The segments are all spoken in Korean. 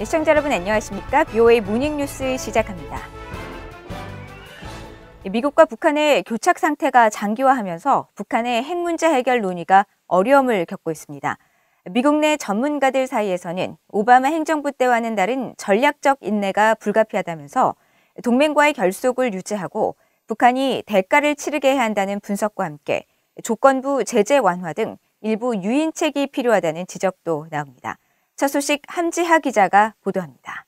시청자 여러분 안녕하십니까? BOA 모닝뉴스 시작합니다. 미국과 북한의 교착 상태가 장기화하면서 북한의 핵 문제 해결 논의가 어려움을 겪고 있습니다. 미국 내 전문가들 사이에서는 오바마 행정부 때와는 다른 전략적 인내가 불가피하다면서 동맹과의 결속을 유지하고 북한이 대가를 치르게 해야 한다는 분석과 함께 조건부 제재 완화 등 일부 유인책이 필요하다는 지적도 나옵니다. 첫 소식 함지하 기자가 보도합니다.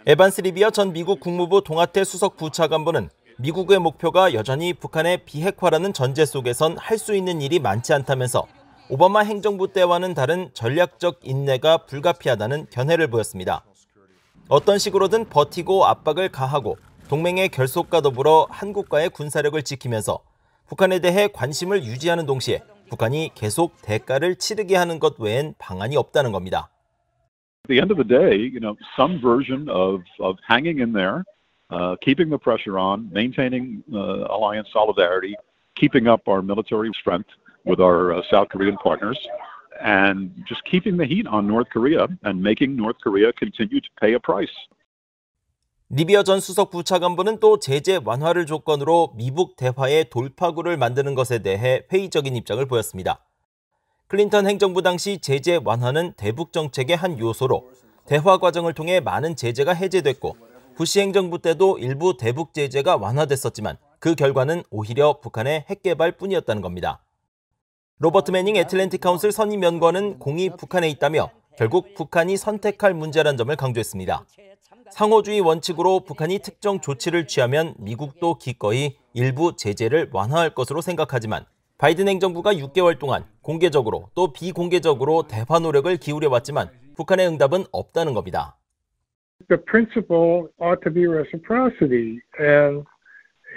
에반스 리비어 전 미국 국무부 동아태 수석 부차관보는 미국의 목표가 여전히 북한의 비핵화라는 전제 속에선 할 수 있는 일이 많지 않다면서 오바마 행정부 때와는 다른 전략적 인내가 불가피하다는 견해를 보였습니다. 어떤 식으로든 버티고 압박을 가하고 동맹의 결속과 더불어 한국과의 군사력을 지키면서 북한에 대해 관심을 유지하는 동시에 북한이 계속 대가를 치르게 하는 것 외엔 방안이 없다는 겁니다. At the end of the day, some version of hanging in there, keeping the pressure on, maintaining alliance solidarity, keeping up our military strength with our South Korean partners, and just keeping the heat on North Korea and making North Korea continue to pay a price. 리비어 전 수석 부차관보는 또 제재 완화를 조건으로 미북 대화의 돌파구를 만드는 것에 대해 회의적인 입장을 보였습니다. 클린턴 행정부 당시 제재 완화는 대북 정책의 한 요소로 대화 과정을 통해 많은 제재가 해제됐고 부시 행정부 때도 일부 대북 제재가 완화됐었지만 그 결과는 오히려 북한의 핵 개발뿐이었다는 겁니다. 로버트 매닝 애틀랜틱 카운슬 선임 연구원은 공이 북한에 있다며 결국 북한이 선택할 문제란 점을 강조했습니다. 상호주의 원칙으로 북한이 특정 조치를 취하면 미국도 기꺼이 일부 제재를 완화할 것으로 생각하지만 바이든 행정부가 6개월 동안 공개적으로 또 비공개적으로 대화 노력을 기울여왔지만 북한의 응답은 없다는 겁니다. The principle ought to be reciprocity, and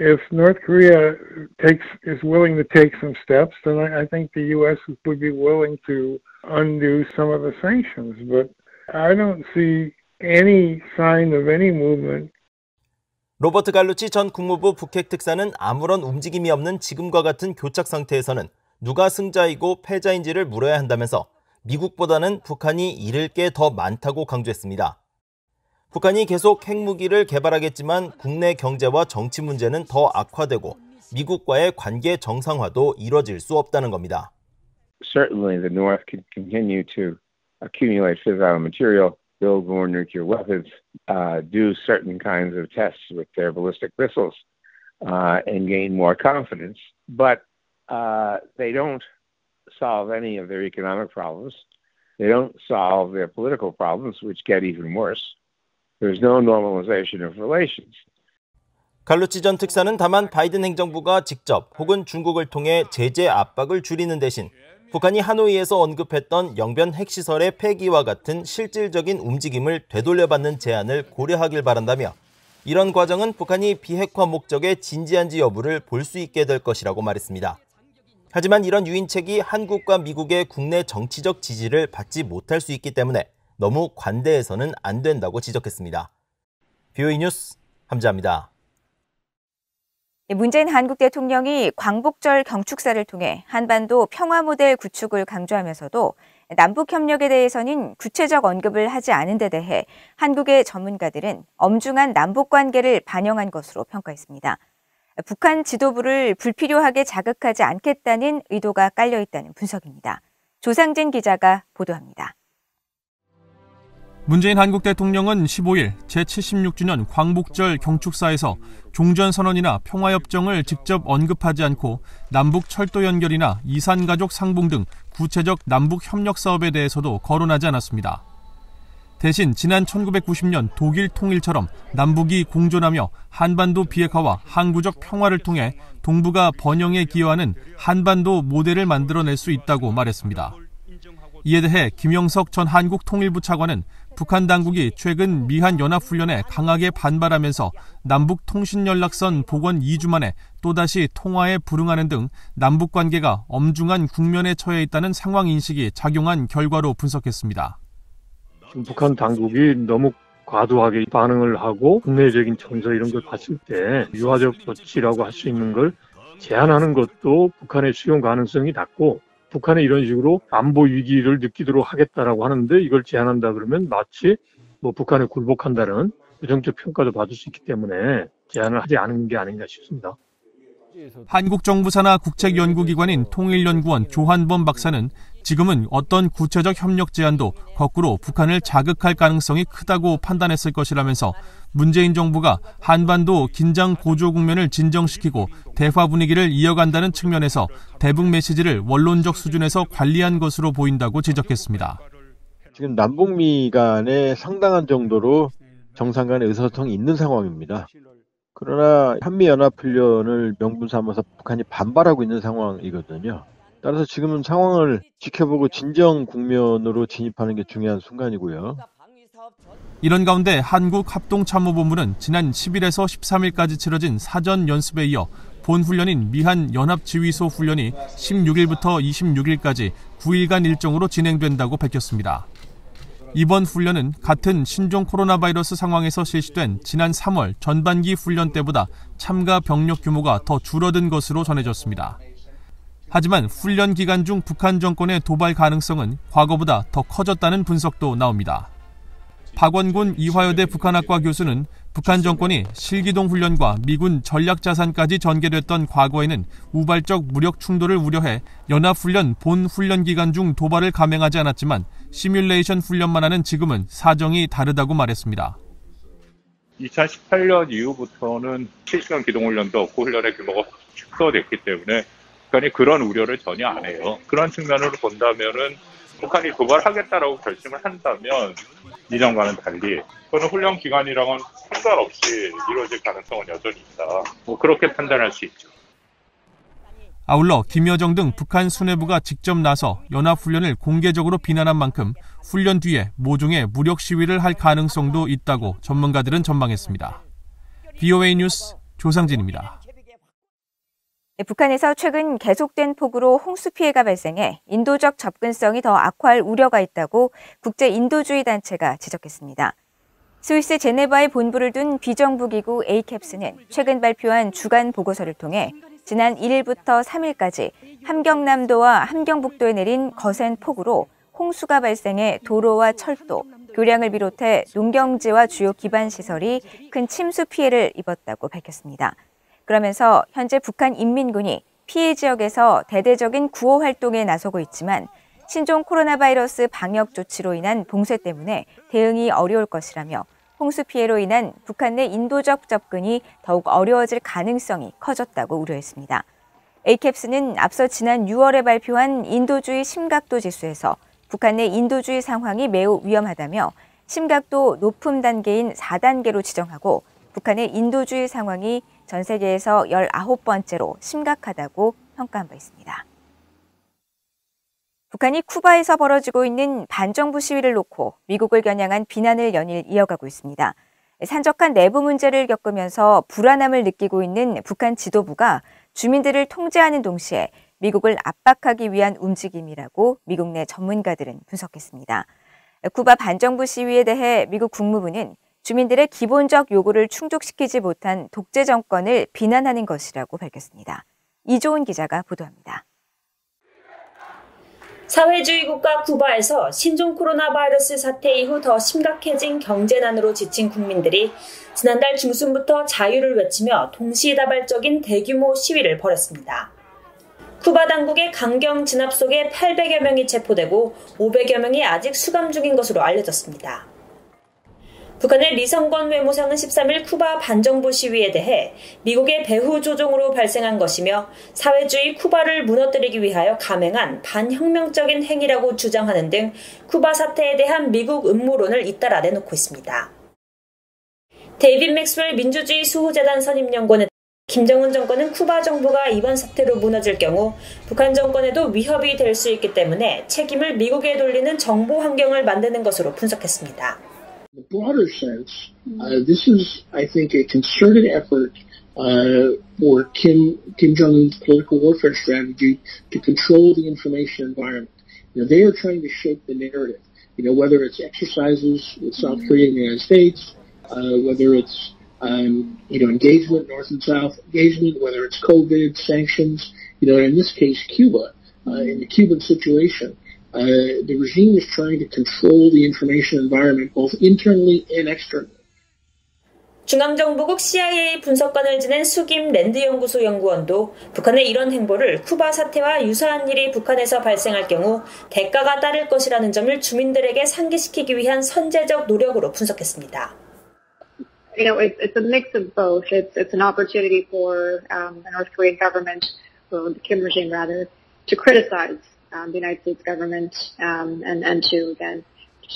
if North Korea is willing to take some steps, then I think the U.S. would be willing to undo some of the sanctions. But I don't see any sign of any movement. 로버트 갈루치 전 국무부 북핵 특사는 아무런 움직임이 없는 지금과 같은 교착 상태에서는 누가 승자이고 패자인지를 물어야 한다면서 미국보다는 북한이 잃을 게 더 많다고 강조했습니다. 북한이 계속 핵무기를 개발하겠지만 국내 경제와 정치 문제는 더 악화되고 미국과의 관계 정상화도 이뤄질 수 없다는 겁니다. Certainly the North can continue to accumulate fissile material, build more nuclear weapons, do certain kinds of tests with their ballistic missiles, and gain more confidence. But they don't solve any of their economic problems. They don't solve their political problems, which get even worse. There's no normalization of relations. 갈루치 전 특사는 다만 바이든 행정부가 직접 혹은 중국을 통해 제재 압박을 줄이는 대신 북한이 하노이에서 언급했던 영변 핵시설의 폐기와 같은 실질적인 움직임을 되돌려받는 제안을 고려하길 바란다며 이런 과정은 북한이 비핵화 목적의 진지한지 여부를 볼 수 있게 될 것이라고 말했습니다. 하지만 이런 유인책이 한국과 미국의 국내 정치적 지지를 받지 못할 수 있기 때문에 너무 관대해서는 안 된다고 지적했습니다. BOA 뉴스 함지하입니다. 문재인 한국 대통령이 광복절 경축사를 통해 한반도 평화 모델 구축을 강조하면서도 남북 협력에 대해서는 구체적 언급을 하지 않은 데 대해 한국의 전문가들은 엄중한 남북 관계를 반영한 것으로 평가했습니다. 북한 지도부를 불필요하게 자극하지 않겠다는 의도가 깔려 있다는 분석입니다. 조상진 기자가 보도합니다. 문재인 한국 대통령은 15일 제76주년 광복절 경축사에서 종전선언이나 평화협정을 직접 언급하지 않고 남북 철도 연결이나 이산가족 상봉 등 구체적 남북 협력 사업에 대해서도 거론하지 않았습니다. 대신 지난 1990년 독일 통일처럼 남북이 공존하며 한반도 비핵화와 항구적 평화를 통해 동북아 번영에 기여하는 한반도 모델을 만들어낼 수 있다고 말했습니다. 이에 대해 김영석 전 한국통일부 차관은 북한 당국이 최근 미한연합훈련에 강하게 반발하면서 남북통신연락선 복원 2주 만에 또다시 통화에 불응하는 등 남북관계가 엄중한 국면에 처해 있다는 상황인식이 작용한 결과로 분석했습니다. 지금 북한 당국이 너무 과도하게 반응을 하고 국내적인 정서 이런 걸 봤을 때 유화적 조치라고 할 수 있는 걸 제한하는 것도 북한의 수용 가능성이 낮고 북한이 이런 식으로 안보 위기를 느끼도록 하겠다라고 하는데 이걸 제안한다 그러면 마치 북한에 굴복한다는 부정적 평가도 받을 수 있기 때문에 제안을 하지 않은 게 아닌가 싶습니다. 한국 정부 산하 국책연구기관인 통일연구원 조한범 박사는 지금은 어떤 구체적 협력 제안도 거꾸로 북한을 자극할 가능성이 크다고 판단했을 것이라면서 문재인 정부가 한반도 긴장 고조 국면을 진정시키고 대화 분위기를 이어간다는 측면에서 대북 메시지를 원론적 수준에서 관리한 것으로 보인다고 지적했습니다. 지금 남북미 간에 상당한 정도로 정상 간의 의사소통이 있는 상황입니다. 그러나 한미연합훈련을 명분 삼아서 북한이 반발하고 있는 상황이거든요. 따라서 지금은 상황을 지켜보고 진정 국면으로 진입하는 게 중요한 순간이고요. 이런 가운데 한국합동참모본부는 지난 10일에서 13일까지 치러진 사전 연습에 이어 본 훈련인 미한 연합지휘소 훈련이 16일부터 26일까지 9일간 일정으로 진행된다고 밝혔습니다. 이번 훈련은 같은 신종 코로나 바이러스 상황에서 실시된 지난 3월 전반기 훈련 때보다 참가 병력 규모가 더 줄어든 것으로 전해졌습니다. 하지만 훈련 기간 중 북한 정권의 도발 가능성은 과거보다 더 커졌다는 분석도 나옵니다. 박원곤 이화여대 북한학과 교수는 북한 정권이 실기동 훈련과 미군 전략자산까지 전개됐던 과거에는 우발적 무력 충돌을 우려해 연합훈련 본 훈련 기간 중 도발을 감행하지 않았지만 시뮬레이션 훈련만 하는 지금은 사정이 다르다고 말했습니다. 2018년 이후부터는 실시간 기동훈련도 없고 훈련의 규모가 축소됐기 때문에 북한이 그런 우려를 전혀 안 해요. 그런 측면으로 본다면은 북한이 도발하겠다라고 결심을 한다면 이전과는 달리 그런 훈련 기간이랑은 상관없이 이루어질 가능성은 여전히 있다. 그렇게 판단할 수 있죠. 아울러 김여정 등 북한 수뇌부가 직접 나서 연합훈련을 공개적으로 비난한 만큼 훈련 뒤에 모종의 무력 시위를 할 가능성도 있다고 전문가들은 전망했습니다. VOA 뉴스 조상진입니다. 북한에서 최근 계속된 폭우로 홍수 피해가 발생해 인도적 접근성이 더 악화할 우려가 있다고 국제인도주의 단체가 지적했습니다. 스위스 제네바에 본부를 둔 비정부기구 에이캡스는 최근 발표한 주간 보고서를 통해 지난 1일부터 3일까지 함경남도와 함경북도에 내린 거센 폭우로 홍수가 발생해 도로와 철도, 교량을 비롯해 농경지와 주요 기반시설이 큰 침수 피해를 입었다고 밝혔습니다. 그러면서 현재 북한 인민군이 피해 지역에서 대대적인 구호 활동에 나서고 있지만 신종 코로나 바이러스 방역 조치로 인한 봉쇄 때문에 대응이 어려울 것이라며 홍수 피해로 인한 북한 내 인도적 접근이 더욱 어려워질 가능성이 커졌다고 우려했습니다. 에이캡스는 앞서 지난 6월에 발표한 인도주의 심각도 지수에서 북한 내 인도주의 상황이 매우 위험하다며 심각도 높음 단계인 4단계로 지정하고 북한의 인도주의 상황이 전 세계에서 19번째로 심각하다고 평가한 바 있습니다. 북한이 쿠바에서 벌어지고 있는 반정부 시위를 놓고 미국을 겨냥한 비난을 연일 이어가고 있습니다. 산적한 내부 문제를 겪으면서 불안함을 느끼고 있는 북한 지도부가 주민들을 통제하는 동시에 미국을 압박하기 위한 움직임이라고 미국 내 전문가들은 분석했습니다. 쿠바 반정부 시위에 대해 미국 국무부는 주민들의 기본적 요구를 충족시키지 못한 독재 정권을 비난하는 것이라고 밝혔습니다. 이조은 기자가 보도합니다. 사회주의 국가 쿠바에서 신종 코로나 바이러스 사태 이후 더 심각해진 경제난으로 지친 국민들이 지난달 중순부터 자유를 외치며 동시다발적인 대규모 시위를 벌였습니다. 쿠바 당국의 강경 진압 속에 800여 명이 체포되고 500여 명이 아직 수감 중인 것으로 알려졌습니다. 북한의 리성건 외무상은 13일 쿠바 반정부 시위에 대해 미국의 배후 조종으로 발생한 것이며 사회주의 쿠바를 무너뜨리기 위하여 감행한 반혁명적인 행위라고 주장하는 등 쿠바 사태에 대한 미국 음모론을 잇따라 내놓고 있습니다. 데이빗 맥스웰 민주주의 수호재단 선임연구원은 김정은 정권은 쿠바 정부가 이번 사태로 무너질 경우 북한 정권에도 위협이 될 수 있기 때문에 책임을 미국에 돌리는 정보 환경을 만드는 것으로 분석했습니다. In the broader sense, this is, I think, a concerted effort for Kim Jong-un's political warfare strategy to control the information environment. They are trying to shape the narrative. Whether it's exercises with South Korea and the United States, whether it's engagement, North and South engagement, whether it's COVID, sanctions, in this case, Cuba. in the Cuban situation. The regime is trying to control the information environment both internally and externally. 중앙정보국 CIA 분석관을 지낸 수김 랜드연구소 연구원도 북한의 이런 행보를 쿠바 사태와 유사한 일이 북한에서 발생할 경우 대가가 따를 것이라는 점을 주민들에게 상기시키기 위한 선제적 노력으로 분석했습니다. You know, it's a mix of both. It's an opportunity for the North Korean government, or the Kim regime rather, to criticize the United States government and to again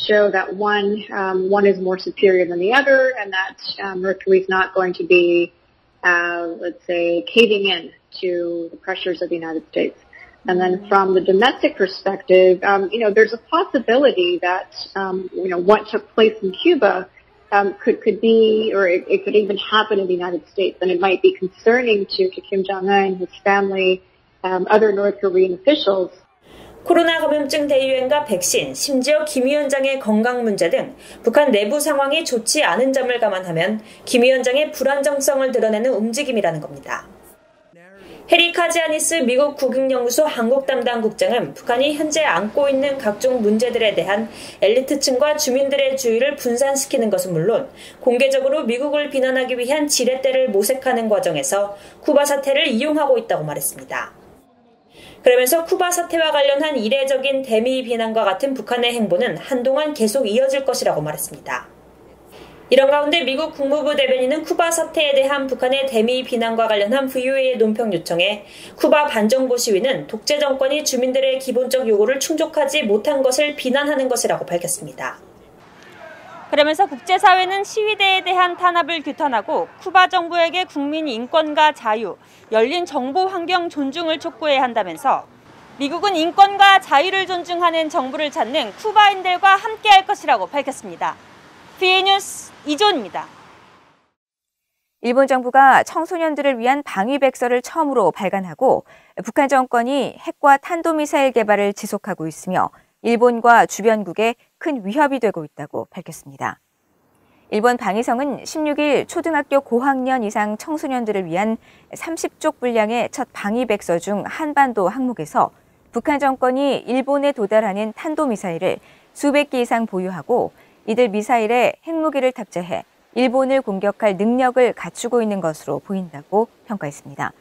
show that one is more superior than the other, and that North Korea is not going to be, let's say, caving in to the pressures of the United States. And then from the domestic perspective, you know, there's a possibility that you know, what took place in Cuba could be, or it could even happen in the United States, and it might be concerning to Kim Jong-un, his family, other North Korean officials. 코로나 감염증 대유행과 백신, 심지어 김 위원장의 건강 문제 등 북한 내부 상황이 좋지 않은 점을 감안하면 김 위원장의 불안정성을 드러내는 움직임이라는 겁니다. 해리 카지아니스 미국 국익연구소 한국 담당 국장은 북한이 현재 안고 있는 각종 문제들에 대한 엘리트층과 주민들의 주의를 분산시키는 것은 물론 공개적으로 미국을 비난하기 위한 지렛대를 모색하는 과정에서 쿠바 사태를 이용하고 있다고 말했습니다. 그러면서 쿠바 사태와 관련한 이례적인 대미 비난과 같은 북한의 행보는 한동안 계속 이어질 것이라고 말했습니다. 이런 가운데 미국 국무부 대변인은 쿠바 사태에 대한 북한의 대미 비난과 관련한 VOA의 논평 요청에 쿠바 반정부 시위는 독재 정권이 주민들의 기본적 요구를 충족하지 못한 것을 비난하는 것이라고 밝혔습니다. 그러면서 국제사회는 시위대에 대한 탄압을 규탄하고 쿠바 정부에게 국민 인권과 자유, 열린 정보 환경 존중을 촉구해야 한다면서 미국은 인권과 자유를 존중하는 정부를 찾는 쿠바인들과 함께할 것이라고 밝혔습니다. VA 뉴스 이조은입니다. 일본 정부가 청소년들을 위한 방위백서를 처음으로 발간하고 북한 정권이 핵과 탄도미사일 개발을 지속하고 있으며 일본과 주변국에 큰 위협이 되고 있다고 밝혔습니다. 일본 방위성은 16일 초등학교 고학년 이상 청소년들을 위한 30쪽 분량의 첫 방위백서 중 한반도 항목에서 북한 정권이 일본에 도달하는 탄도미사일을 수백 개 이상 보유하고 이들 미사일에 핵무기를 탑재해 일본을 공격할 능력을 갖추고 있는 것으로 보인다고 평가했습니다.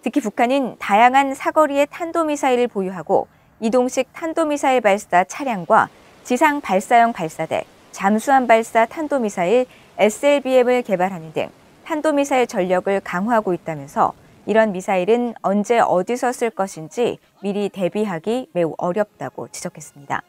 특히 북한은 다양한 사거리의 탄도미사일을 보유하고 이동식 탄도미사일 발사 차량과 지상 발사형 발사대, 잠수함 발사 탄도미사일 SLBM을 개발하는 등 탄도미사일 전력을 강화하고 있다면서 이런 미사일은 언제 어디서 쓸 것인지 미리 대비하기 매우 어렵다고 지적했습니다.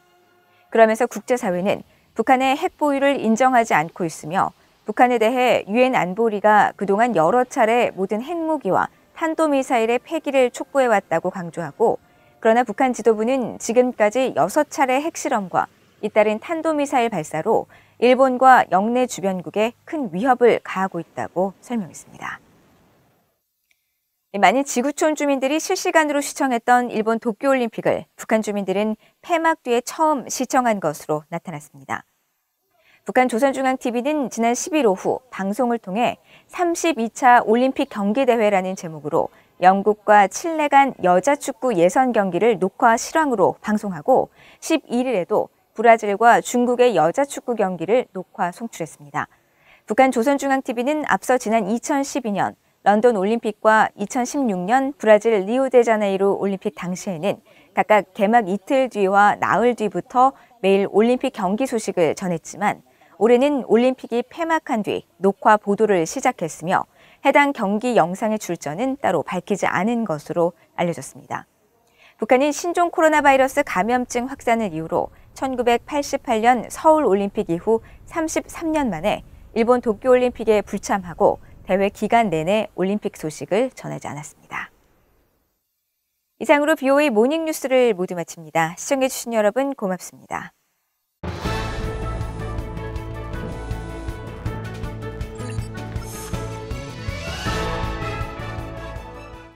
그러면서 국제사회는 북한의 핵 보유를 인정하지 않고 있으며 북한에 대해 유엔 안보리가 그동안 여러 차례 모든 핵무기와 탄도미사일의 폐기를 촉구해왔다고 강조하고 그러나 북한 지도부는 지금까지 6차례 핵실험과 잇따른 탄도미사일 발사로 일본과 영내 주변국에 큰 위협을 가하고 있다고 설명했습니다. 많은 지구촌 주민들이 실시간으로 시청했던 일본 도쿄올림픽을 북한 주민들은 폐막 뒤에 처음 시청한 것으로 나타났습니다. 북한 조선중앙TV는 지난 10일 오후 방송을 통해 32차 올림픽 경기대회라는 제목으로 영국과 칠레 간 여자축구 예선 경기를 녹화 실황으로 방송하고 11일에도 브라질과 중국의 여자축구 경기를 녹화 송출했습니다. 북한 조선중앙TV는 앞서 지난 2012년 런던 올림픽과 2016년 브라질 리우데자네이루 올림픽 당시에는 각각 개막 이틀 뒤와 나흘 뒤부터 매일 올림픽 경기 소식을 전했지만 올해는 올림픽이 폐막한 뒤 녹화 보도를 시작했으며 해당 경기 영상의 출처는 따로 밝히지 않은 것으로 알려졌습니다. 북한은 신종 코로나 바이러스 감염증 확산을 이유로 1988년 서울 올림픽 이후 33년 만에 일본 도쿄올림픽에 불참하고 대회 기간 내내 올림픽 소식을 전하지 않았습니다. 이상으로 VOA 모닝뉴스를 모두 마칩니다. 시청해주신 여러분 고맙습니다.